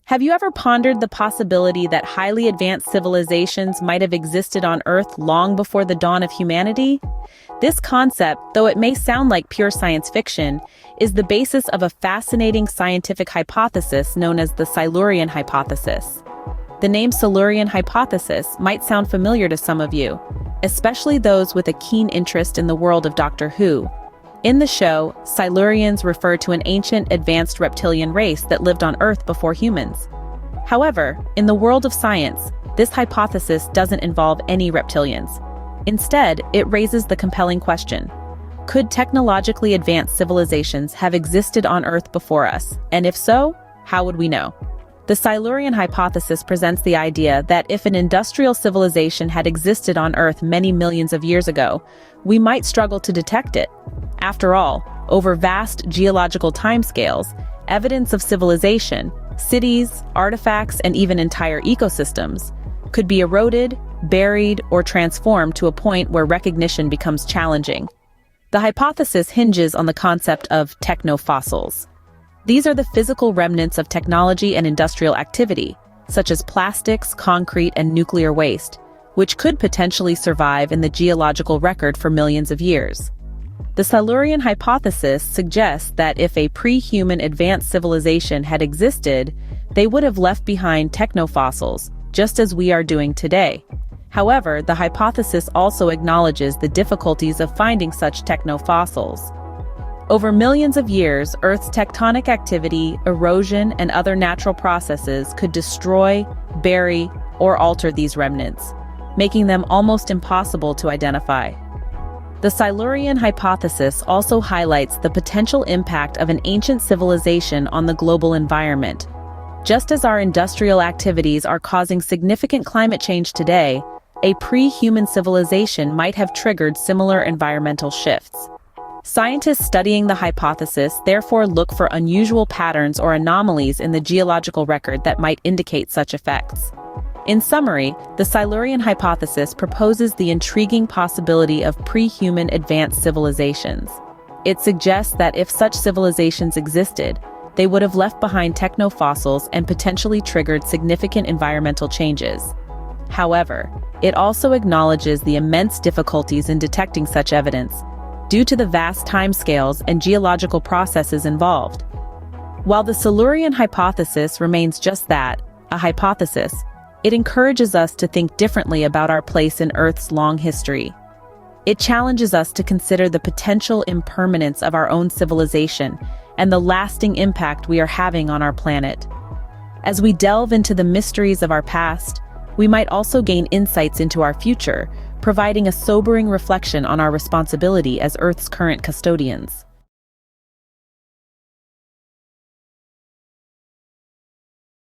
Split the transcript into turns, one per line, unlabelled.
Have you ever pondered the possibility that highly advanced civilizations might have existed on Earth long before the dawn of humanity? This concept, though it may sound like pure science fiction, is the basis of a fascinating scientific hypothesis known as the Silurian Hypothesis. The name Silurian Hypothesis might sound familiar to some of you, especially those with a keen interest in the world of Doctor Who. In the show, Silurians refer to an ancient, advanced reptilian race that lived on Earth before humans. However, in the world of science, this hypothesis doesn't involve any reptilians. Instead, it raises the compelling question: could technologically advanced civilizations have existed on Earth before us? And if so, how would we know? The Silurian Hypothesis presents the idea that if an industrial civilization had existed on Earth many millions of years ago, we might struggle to detect it. After all, over vast geological timescales, evidence of civilization, cities, artifacts, and even entire ecosystems could be eroded, buried, or transformed to a point where recognition becomes challenging. The hypothesis hinges on the concept of technofossils. These are the physical remnants of technology and industrial activity, such as plastics, concrete, and nuclear waste, which could potentially survive in the geological record for millions of years. The Silurian Hypothesis suggests that if a pre-human advanced civilization had existed, they would have left behind technofossils, just as we are doing today. However, the hypothesis also acknowledges the difficulties of finding such technofossils. Over millions of years, Earth's tectonic activity, erosion, and other natural processes could destroy, bury, or alter these remnants, making them almost impossible to identify. The Silurian Hypothesis also highlights the potential impact of an ancient civilization on the global environment. Just as our industrial activities are causing significant climate change today, a pre-human civilization might have triggered similar environmental shifts. Scientists studying the hypothesis therefore look for unusual patterns or anomalies in the geological record that might indicate such effects. In summary, the Silurian Hypothesis proposes the intriguing possibility of pre-human advanced civilizations. It suggests that if such civilizations existed, they would have left behind technofossils and potentially triggered significant environmental changes. However, it also acknowledges the immense difficulties in detecting such evidence, due to the vast timescales and geological processes involved. While the Silurian Hypothesis remains just that, a hypothesis, it encourages us to think differently about our place in Earth's long history. It challenges us to consider the potential impermanence of our own civilization and the lasting impact we are having on our planet. As we delve into the mysteries of our past, we might also gain insights into our future, providing a sobering reflection on our responsibility as Earth's current custodians.